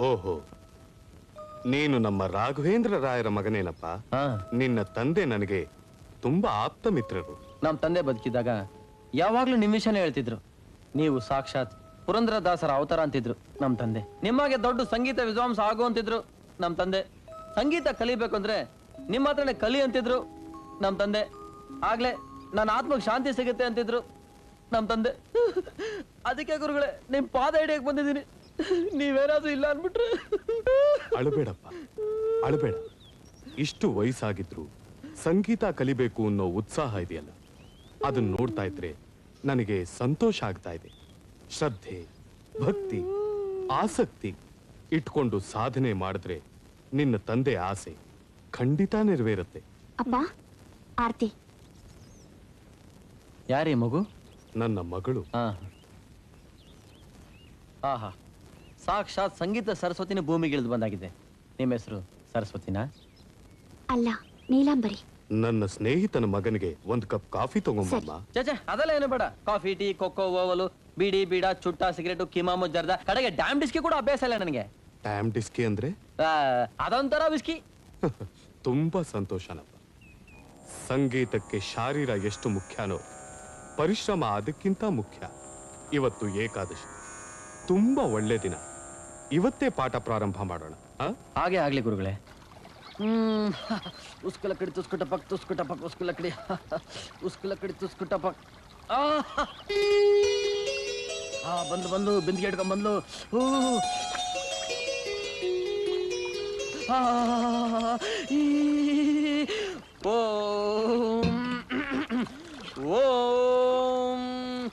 ಓಹೋ, ನೀನು ನಮ್ಮ ರಾಘವೇಂದ್ರ ರಾಯರ ಮಗನೇನಪ್ಪ? ನಿನ್ನ ತಂದೆ ನನಗೆ ತುಂಬಾ ಆಪ್ತ ಮಿತ್ರರು. ನಮ್ಮ ತಂದೆ ಬದುಕಿದಾಗ ಯಾವಾಗ್ಲೂ ನಿಮ್ಮ ವಿಷಯನೇ ಹೇಳ್ತಿದ್ರು. ನೀವು ಸಾಕ್ಷಾತ್ ಪುರಂದರದಾಸರ ಅವತಾರ ಅಂತಿದ್ರು ನಮ್ಮ ತಂದೆ. ನಿಮಗೆ ದೊಡ್ಡ ಸಂಗೀತ ವಿದ್ವಾಂಸ ಆಗು ಅಂತಿದ್ರು ನಮ್ಮ ತಂದೆ. ಸಂಗೀತ ಕಲಿಬೇಕು ಅಂದ್ರೆ ನಿಮ್ಮ ಹತ್ರನೇ ಕಲಿ ಅಂತಿದ್ರು ನಮ್ಮ ತಂದೆ. ಆಗ್ಲೇ ನನ್ನ ಆತ್ಮಕ್ಕೆ ಶಾಂತಿ ಸಿಗುತ್ತೆ ಅಂತಿದ್ರು ನಮ್ಮ ತಂದೆ. ಅದಕ್ಕೆ ಗುರುಗಳೇ ನಿಮ್ ಪಾದ ಹಿಡಿಯಕ್ಕೆ ಬಂದಿದ್ದೀನಿ. ನೀವೇನಾದ್ರೂ ಇಲ್ಲ ಅನ್ಬಿಟ್ರೆ. ಅಳಬೇಡಪ್ಪ, ಅಳಬೇಡ. ಇಷ್ಟು ವಯಸ್ಸಾಗಿದ್ರು ಸಂಗೀತ ಕಲಿಬೇಕು ಅನ್ನೋ ಉತ್ಸಾಹ ಇದೆಯಲ್ಲ, ಅದನ್ನ ನೋಡ್ತಾ ಇದ್ರೆ ನನಗೆ ಸಂತೋಷ ಆಗ್ತಾ ಇದೆ. ಶ್ರದ್ಧೆ, ಭಕ್ತಿ, ಆಸಕ್ತಿ ಇಟ್ಕೊಂಡು ಸಾಧನೆ ಮಾಡಿದ್ರೆ ನಿನ್ನ ತಂದೆ ಆಸೆ ಖಂಡಿತ ನೆರವೇರುತ್ತೆ. ಅಪ್ಪ, ಆರ್ತಿ. ಯಾರೇ ಮಗು? ನನ್ನ ಮಗಳು. ಆಹಾ, ಸಾಕ್ಷಾತ್ ಸಂಗೀತ ಸರಸ್ವತಿನ ಭೂಮಿಗೆ ಇಳಿದು ಬಂದಾಗಿದೆ. ನಿಮ್ಮ ಹೆಸರು ಸರಸ್ವತಿನಾ? ಅಲ್ಲ, ನೀಲಾಂಬರಿ. ನನ್ನ ಸ್ನೇಹಿತನ ಮಗನಿಗೆ ಒಂದು ಕಪ್ ಕಾಫಿ ತಗೊಂಬಮ್ಮ. ಚೇಚೆ, ಅದೆಲ್ಲ ಏನು ಬೇಡ. ಕಾಫಿ, ಟೀ, ಕೊಕ್ಕೋ, ಓವಲು, ಬೀಡಿ, ಬೀಡ, ಚುಟ್ಟ, ಸಿಗರೇಟು, ಕಿಮಾಮು, ಜರ್ದ, ಕಡೆಗೆ ಡ್ಯಾಮ್ ಡಿಸ್ಕಿ ಕೂಡ ಅಭ್ಯಾಸ ಇಲ್ಲ ನನಗೆ. ಡ್ಯಾಮ್ ಡಿಸ್ಕಿ ಅಂದ್ರೆ? ಅದೊಂಥರ ವಿಸ್ಕಿ. ತುಂಬಾ ಸಂತೋಷನಪ್ಪ. ಸಂಗೀತಕ್ಕೆ ಶಾರೀರ ಎಷ್ಟು ಮುಖ್ಯನೋ ಪರಿಶ್ರಮ ಅದಕ್ಕಿಂತ ಮುಖ್ಯ. ಇವತ್ತು ಏಕಾದಶಿ, ತುಂಬಾ ಒಳ್ಳೆ ದಿನ. ಇವತ್ತೇ ಪಾಠ ಪ್ರಾರಂಭ ಮಾಡೋಣ. ಹಾಗೆ ಆಗ್ಲಿ ಗುರುಗಳೇ. ಉಸ್ಕುಲ ಕಡಿ ತುಸ್ಕುಟ ಪಕ್, ತುಸ್ಕುಟ ಪಕ್, ಉಸ್ಕುಲ ಕಡಿ, ಉಸ್ಕುಲ ಕಡಿ ತುಸ್ಕುಟ ಪಕ್. ಬಂದು ಬಂದು ಬಿಂದಿಗೆ ಇಟ್ಕೊಂಡ್ ಬಂದ್ಲು. ಓಂ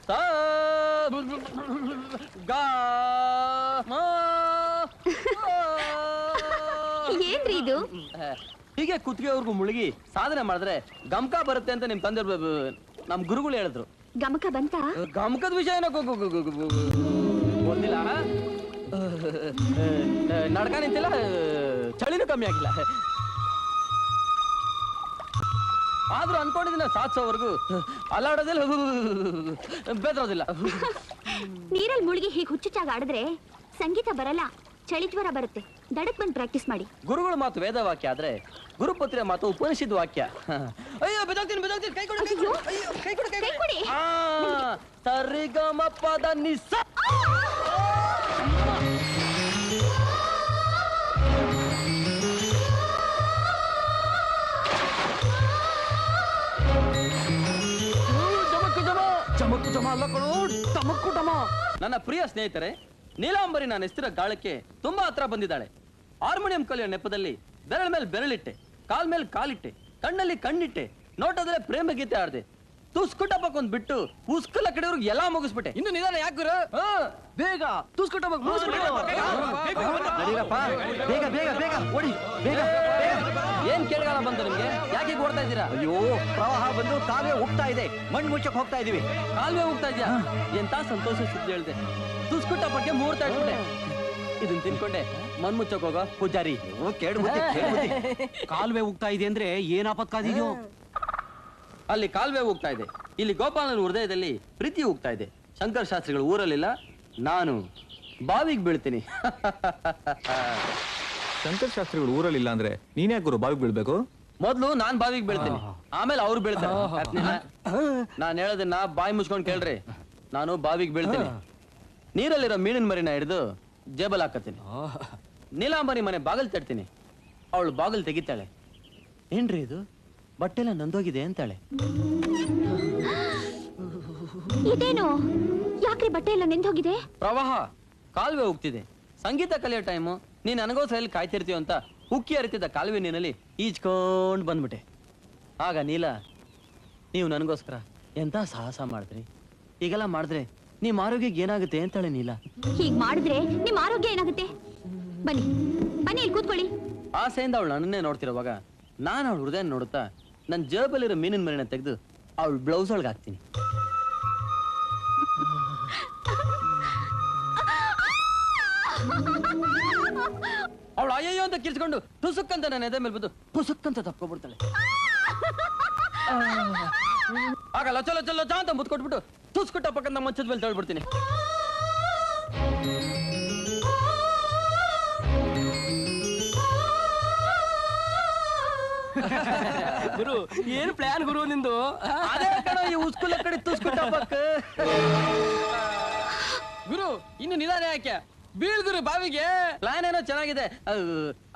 ಸ ಗಾ ಏನ್ರಿ ಇದು? ಹೀಗೆ ಕುತ್ತಿಗೆವರೆಗೂ ಮುಳುಗಿ ಸಾಧನೆ ಮಾಡಿದ್ರೆ ಗಮಕ ಬರುತ್ತೆ ಅಂತ ನಿಮ್ ತಂದೆ ನಮ್ ಗುರುಗಳು ಹೇಳಿದ್ರು. ಗಮಕ ಬಂತ? ಗಮಕದ ವಿಷಯ ಏನೋ ಗೊತ್ತಿಲ್ಲ. ನಡ್ಕ ನಿಂತಿಲ್ಲ, ಚಳಿನೂ ಕಮ್ಮಿ ಆಗಿಲ್ಲ. ಆದ್ರೂ ಅನ್ಕೊಂಡಿದ್ದೀನ ಸಾಧಿಸೋವರೆಗೂ ಅಲ್ಲಾಡೋದಿಲ್ಲ, ಬೇದ್ರೋದಿಲ್ಲ. ನೀರಲ್ಲಿ ಮುಳುಗಿ ಹೀಗೆ ಹುಚ್ಚುಚ್ಚಾಗ ಆಡಿದ್ರೆ ಸಂಗೀತ ಬರಲ್ಲ, ಚಳಿ ಜ್ವರ ಬರುತ್ತೆ. ದಡಕ್ ಬಂದು ಪ್ರಾಕ್ಟೀಸ್ ಮಾಡಿ. ಗುರುಗಳ ಮಾತು ವೇದ ವಾಕ್ಯ ಆದ್ರೆ ಗುರುಪುತ್ರ ಮಾತು ಉಪನಿಷದ್ ವಾಕ್ಯ. ಅಯ್ಯೋ ಬೆದೋಗ್ತೀನಿ, ಬೆದೋಗ್ತೀನಿ. ಕೈ ಕೊಡು, ಕೈ ಕೊಡು, ಕೈ ಕೊಡಿ. ಸರಿಗಮ ಪದ ನಿಸ. ಚಮಕ್ಕು ಜಮ ಅಲ್ಲ ಕಣೋ, ಟಮಕ್ಕು ಟಮ. ನನ್ನ ಪ್ರಿಯ ಸ್ನೇಹಿತರೆ, ನೀಲಾಂಬರಿ ನಾನು ಎಸ್ತಿರೋ ಗಾಳಕ್ಕೆ ತುಂಬಾ ಹತ್ರ ಬಂದಿದ್ದಾಳೆ. ಹಾರ್ಮೋನಿಯಂ ಕಲಿಯೋ ನೆಪದಲ್ಲಿ ಬೆರಳ ಮೇಲೆ ಬೆರಳಿಟ್ಟೆ, ಕಾಲ್ ಮೇಲೆ ಕಾಲಿಟ್ಟೆ, ಕಣ್ಣಲ್ಲಿ ಕಣ್ಣಿಟ್ಟೆ, ನೋಟೋದ್ರೆ ಪ್ರೇಮ ಗೀತೆ ಆಡ್ದೆ. ತುಸ್ಕುಟಪ್ಪಕ್ಕೊಂದ್ ಬಿಟ್ಟು ಉಸ್ಕುಲ ಕಡೆಯವ್ರಿಗೆ ಎಲ್ಲಾ ಮುಗಿಸ್ಬಿಟ್ಟೆ. ಇನ್ನು ನಿಧಾನ ಯಾಕೆ ಗುರು? ಬೇಗ ತುಸ್ಕುಟಪ್ಪಕ್ ಬೇಗ ಬೇಗ ಬೇಗ ಓಡಿ, ಬೇಗ. ಏನ್ ಕೇಳಗಾಲ ಬಂತು ನಿಮ್ಗೆ? ಯಾಕೆ ಓಡ್ತಾ ಇದ್ದೀರಾ? ಅಯ್ಯೋ, ಪ್ರವಾಹ ಬಂದು ಕಾಲುವೆ ಹೋಗ್ತಾ ಇದೆ, ಮಣ್ಣು ಮುಚ್ಚಕ್ ಹೋಗ್ತಾ ಇದೀವಿ. ಕಾಲುವೆ ಹೋಗ್ತಾ ಇದ್ಯಾ? ಎಂತ ಸಂತೋಷ ಸುದ್ದಿ ಹೇಳ್ದೆ. ತುಸ್ಕುಟಪ್ಪಕ್ಕೆ ಮುಹೂರ್ತ ಇಟ್ಬಿಟ್ಟೆ. ಇದನ್ ತಿನ್ಕೊಂಡೆ ಮಣ್ ಮುಚ್ಚಕ್ ಹೋಗೋ ಪೂಜಾರಿ. ಕಾಲುವೆ ಹೋಗ್ತಾ ಇದೆ ಅಂದ್ರೆ ಏನ್ ಆಪತ್ಕಾದಿದ್ಯೋ? ಅಲ್ಲಿ ಕಾಲುವೆ ಹೋಗ್ತಾ ಇದೆ, ಇಲ್ಲಿ ಗೋಪಾಲನ ಹೃದಯದಲ್ಲಿ ಪ್ರೀತಿ ಹೋಗ್ತಾ ಇದೆ. ಶಂಕರ ಶಾಸ್ತ್ರಿಗಳು ಊರಲ್ಲಿಲ್ಲ, ನಾನು ಬಾವಿಗೆ ಬೀಳ್ತೀನಿ. ಶಂಕರ ಶಾಸ್ತ್ರಿಗಳು ಊರಲ್ಲಿಲ್ಲ ಅಂದ್ರೆ ನೀನ್ ಯಾಕೆ ಗುರು ಬಾವಿಗೆ ಬೀಳ್ಬೇಕು? ಮೊದ್ಲು ನಾನ್ ಬಾವಿಗೆ ಬೀಳ್ತೀನಿ, ಆಮೇಲೆ ಅವ್ರು ಬೀಳ್ತಾರೆ. ನಾನ್ ಹೇಳೋದನ್ನ ಬಾಯಿ ಮುಚ್ಕೊಂಡ್ ಕೇಳ್ರಿ. ನಾನು ಬಾವಿಗೆ ಬೀಳ್ತೀನಿ, ನೀರಲ್ಲಿರೋ ಮೀನಿನ ಮರಿನ ಹಿಡಿದು ಜೇಬಲ್ ಹಾಕತ್ತೀನಿ. ನೀಲಾಂಬರಿ ಮನೆ ಬಾಗಿಲು ತಡ್ತೀನಿ, ಅವಳು ಬಾಗಿಲು ತೆಗಿತಾಳೆ. ಏನ್ರಿ ಇದು ಬಟ್ಟೆಲ್ಲ ನಂದೋಗಿದೆ ಅಂತಾಳೆ. ಇದೇನು? ಯಾಕ್ರಿ ಬಟ್ಟೆ ಎಲ್ಲ ನೆಂದೋಗಿದೆ? ಪ್ರವಾಹ, ಕಾಲುವೆ ಹೋಗ್ತಿದೆ, ಸಂಗೀತ ಕಲಿಯೋ ಟೈಮು, ನೀನ್ ನನಗೋಸ್ಕರ ಎಲ್ಲಿ ಕಾಯ್ತಿರ್ತೀವ ಅಂತ ಉಕ್ಕಿ ಹರಿತಿದ್ದ ಕಾಲುವೆ ನೀನಲ್ಲಿ ಈಜ್ಕೊಂಡ್ ಬಂದ್ಬಿಟ್ಟೆ. ಆಗ ನೀಲ, ನೀವು ನನಗೋಸ್ಕರ ಎಂತ ಸಾಹಸ ಮಾಡಿದ್ರಿ, ಈಗೆಲ್ಲ ಮಾಡಿದ್ರೆ ನಿಮ್ ಆರೋಗ್ಯಕ್ಕೆ ಏನಾಗುತ್ತೆ ಅಂತಾಳೆ ನೀಲ. ಹೀಗ್ ಮಾಡಿದ್ರೆ ನಿಮ್ ಆರೋಗ್ಯ ಏನಾಗುತ್ತೆ? ಬನ್ನಿ ಬನ್ನಿ, ಇಲ್ಲಿ ಕೂತ್ಕೊಳ್ಳಿ. ಆಸೆಯಿಂದ ಅವಳು ನನ್ನನ್ನೇ ನೋಡ್ತಿರೋವಾಗ ನಾನು ಅವಳು ಹೃದಯ ನೋಡುತ್ತಾ ನನ್ನ ಜೇಬಲ್ಲಿರೋ ಮೀನಿನ ಮರಿನ ತೆಗೆದು ಅವಳು ಬ್ಲೌಸ್ ಒಳಗೆ ಹಾಕ್ತೀನಿ. ಅವಳು ಅಯ್ಯಯ್ಯೋ ಅಂತ ಕಿರ್ಚ್ಕೊಂಡು ಟುಸುಕ್ಕಂತ ನನ್ನ ಎದೆ ಮೇಲೆ ಬಂದು ಪುಸುಕ್ಕಂತ ತಪ್ಕೊಬಿಡ್ತಾಳೆ. ಆಗ ಲೊಚ್ಚ ಲೊಚ್ಚ ಲೊಚ್ಚ ಅಂತ ಮುತ್ತು ಕೊಟ್ಬಿಟ್ಟು ತುಸ್ಕುಟ್ಟ ಪಕ್ಕದ ಮಂಚದ ಮೇಲೆ ತಳ್ಬಿಡ್ತೀನಿ. ಗುರು ಏನು ಪ್ಲಾನ್ ಗುರು ನಿಂದು ಅದೇ ಕಣ ಈ ಉಸ್ಕುಲ ಕಡೆ ತುಸ್ಕುಟ ಪಕ್ಕ ಗುರು ಇನ್ನು ನಿಧಾನ ಯಾಕೆ ಬೀಳ್ ಗುರು ಬಾವಿಗೆ. ಪ್ಲಾನ್ ಏನೋ ಚೆನ್ನಾಗಿದೆ,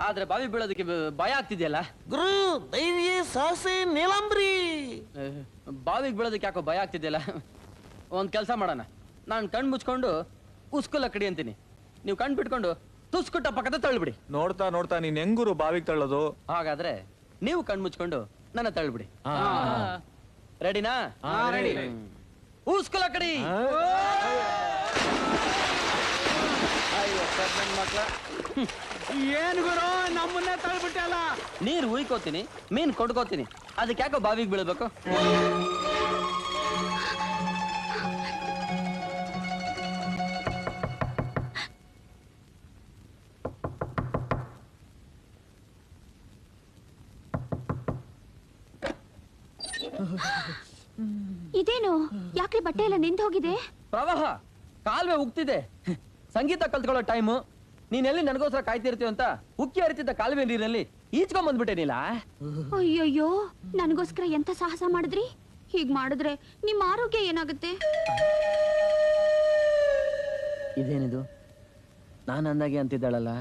ಆದ್ರೆ ಬಾವಿ ಬೀಳೋದಕ್ಕೆ ಭಯ ಆಗ್ತಿದೆಯಲ್ಲ ಗುರು ಧೈರ್ಯ ಸಾಹಸಿ ನೀಲಂಬ್ರಿ. ಬಾವಿಗೆ ಬೀಳೋದಕ್ಕೆ ಯಾಕೋ ಭಯ ಆಗ್ತಿದೆಯಲ್ಲ. ಒಂದ್ ಕೆಲಸ ಮಾಡೋಣ, ನಾನು ಕಣ್ ಮುಚ್ಕೊಂಡು ಉಸ್ಕುಲ ಕಡಿ ಅಂತೀನಿ, ನೀವು ಕಣ್ ಬಿಟ್ಕೊಂಡು ತುಸ್ಕುಟ ಪಕ್ಕದ ತಳ್ಳಿಬಿಡಿ. ನೋಡ್ತಾ ನೋಡ್ತಾ ನೀನ್ ಹೆಂಗುರು ಬಾವಿಗೆ ತಳ್ಳೋದು? ಹಾಗಾದ್ರೆ ನೀವು ಕಣ್ ಮುಚ್ಕೊಂಡು ನನ್ನ ತಳ್ಳಿಬಿಡಿ. ರೆಡಿನಾ? ರೆಡಿ. ಉಸ್ಕುಲ ಕಡಿ. ಮಕ್ಳ ಏನ್ ಗುರು ನಮ್ಮನ್ನೇ ತಳ್ಬಿಟ್ಟಲ್ಲ. ನೀರು ಉಯ್ಕೋತೀನಿ, ಮೀನ್ ಕೊಡ್ಕೋತೀನಿ, ಅದಕ್ಕೆ ಯಾಕೋ ಬಾವಿಗೆ ಬೀಳ್ಬೇಕು? ಇದೇನು ಯಾಕ್ರಿ ಬಟ್ಟೆ ಎಲ್ಲ ನಿಂತು ಹೋಗಿದೆ? ಪ್ರವಾಹ ಕಾಲುವೆ ಉಕ್ತಿದೆ. ಸಂಗೀತ ಕಲ್ತ್ಕೊಳ್ಳೋ ಟೈಮು, ನೀನೆಲ್ಲಿ ನನಗೋಸ್ಕರ ಕಾಯ್ತಿರ್ತೀವ ಅಂತ ಉಕ್ಕಿ ಹರಿತಿದ್ದ ಕಾಲುವೆ ನೀರಿನಲ್ಲಿ ಈಚ್ಕೊಂಡ್ ಬಂದ್ಬಿಟ್ಟೆ ನೀಲ. ಅಯ್ಯಯ್ಯೋ, ನನಗೋಸ್ಕರ ಎಂತ ಸಾಹಸ ಮಾಡಿದ್ರಿ? ಹೀಗ್ ಮಾಡಿದ್ರೆ ನಿಮ್ಮ ಆರೋಗ್ಯ ಏನಾಗುತ್ತೆ? ಇದೇನಿದು ನಾನು ಅಂದಾಗೆ ಅಂತಿದ್ದಾಳಲ್ಲ.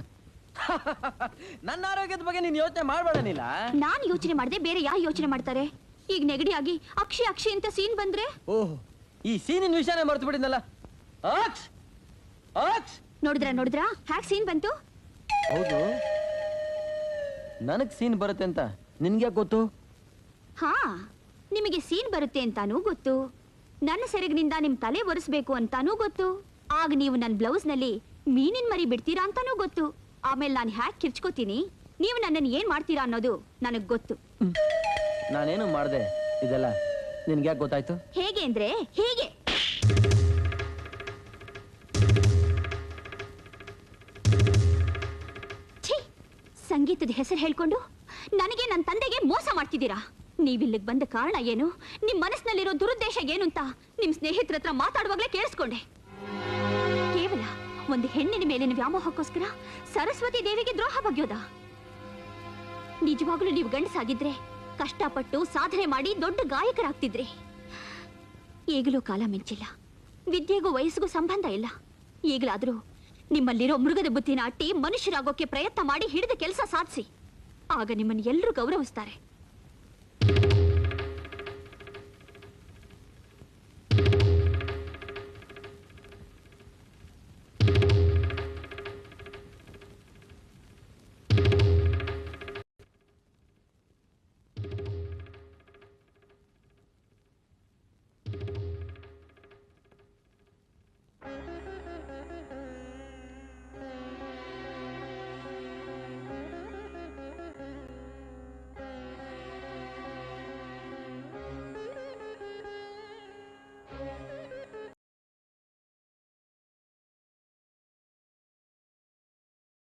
ನನ್ನ ಆರೋಗ್ಯದ ಬಗ್ಗೆ ನೀನ್ ಯೋಚನೆ ಮಾಡ್ಬೇಡ ನೀಲ. ನಾನ್ ಯೋಚನೆ ಮಾಡದೆ ಬೇರೆ ಯಾರು ಯೋಚನೆ ಮಾಡ್ತಾರೆ? ಈಗ ನೆಗಡಿ ಆಗಿ ಅಕ್ಷಿ ಅಕ್ಷಿ ಅಂತ ಸೀನ್ ಬಂದ್ರೆ? ಓಹ್, ಈ ಸೀನಿನ ವಿಷಯನೇ ಮರ್ತು ಬಿಟ್ಟಿದ್ನಲ್ಲ. ಅಕ್ಷ್ ಅಕ್ಷ್ ನೋಡಿದ್ರಾ ಹ್ಯಾಕ್ ಸೀನ್ ಬಂತು? ಹೌದು, ನನಗ್ ಸೀನ್ ಬರುತ್ತೆ ಅಂತ ನಿನ್ಗೆ ಗೊತ್ತು? ಹಾ, ನಿಮಗೆ ಸೀನ್ ಬರುತ್ತೆ ಅಂತಾನೂ ಗೊತ್ತು, ನನ್ನ ಸೆರಗಿನಿಂದ ನಿಮ್ ತಲೆ ಒರೆಸ್ಬೇಕು ಅಂತಾನೂ ಗೊತ್ತು, ಆಗ ನೀವು ನನ್ನ ಬ್ಲೌಸ್ ನಲ್ಲಿ ಮೀನಿನ ಮರಿ ಬಿಡ್ತೀರಾ ಅಂತಾನೂ ಗೊತ್ತು. ಆಮೇಲೆ ನಾನು ಹ್ಯಾಕ್ ಕಿರ್ಚ್ಕೋತೀನಿ, ನೀವು ನನ್ನನ್ನು ಏನ್ ಮಾಡ್ತೀರಾ ಅನ್ನೋದು ನನಗ್ ಗೊತ್ತು. ನಾನೇನು ಮಾಡ್ದೆ, ಇದೆಲ್ಲ ನಿನ್ಗೆ ಯಾಕೆ ಗೊತ್ತಾಯ್ತು? ಹೇಗೆ ಅಂದ್ರೆ ಹೀಗೆ. ಛೀ, ಸಂಗೀತದ ಹೆಸರು ಹೇಳ್ಕೊಂಡು ನನಗೆ ನನ್ನ ತಂದೆಗೆ ಮೋಸ ಮಾಡ್ತಿದ್ದೀರಾ. ನೀವಿಲ್ಲಿಗೆ ಬಂದ ಕಾರಣ ಏನು, ನಿಮ್ ಮನಸ್ಸಿನಲ್ಲಿರೋ ದುರುದ್ದೇಶ ಏನು ಅಂತ ನಿಮ್ ಸ್ನೇಹಿತರ ಹತ್ರ ಮಾತಾಡುವಾಗ್ಲೇ ಕೇಳಿಸ್ಕೊಂಡೆ. ಕೇವಲ ಒಂದು ಹೆಣ್ಣಿನ ಮೇಲಿನ ವ್ಯಾಮೋಹಕ್ಕೋಸ್ಕರ ಸರಸ್ವತಿ ದೇವಿಗೆ ದ್ರೋಹ ಬಗ್ಯೋದ? ನಿಜವಾಗ್ಲೂ ನೀವು ಗಂಡಸಾಗಿದ್ರೆ ಕಷ್ಟಪಟ್ಟು ಸಾಧನೆ ಮಾಡಿ ದೊಡ್ಡ ಗಾಯಕರಾಗ್ತಿದ್ರಿ. ಈಗಲೂ ಕಾಲ ಮಿಂಚಿಲ್ಲ, ವಿದ್ಯೆಗೂ ವಯಸ್ಸಿಗೂ ಸಂಬಂಧ ಇಲ್ಲ. ಈಗಲಾದ್ರೂ ನಿಮ್ಮಲ್ಲಿರೋ ಮೃಗದ ಬುದ್ಧಿನ ಅಟ್ಟಿ ಮನುಷ್ಯರಾಗೋಕೆ ಪ್ರಯತ್ನ ಮಾಡಿ ಹಿಡಿದ ಕೆಲಸ ಸಾಧಿಸಿ, ಆಗ ನಿಮ್ಮನ್ನು ಎಲ್ಲರೂ ಗೌರವಿಸ್ತಾರೆ.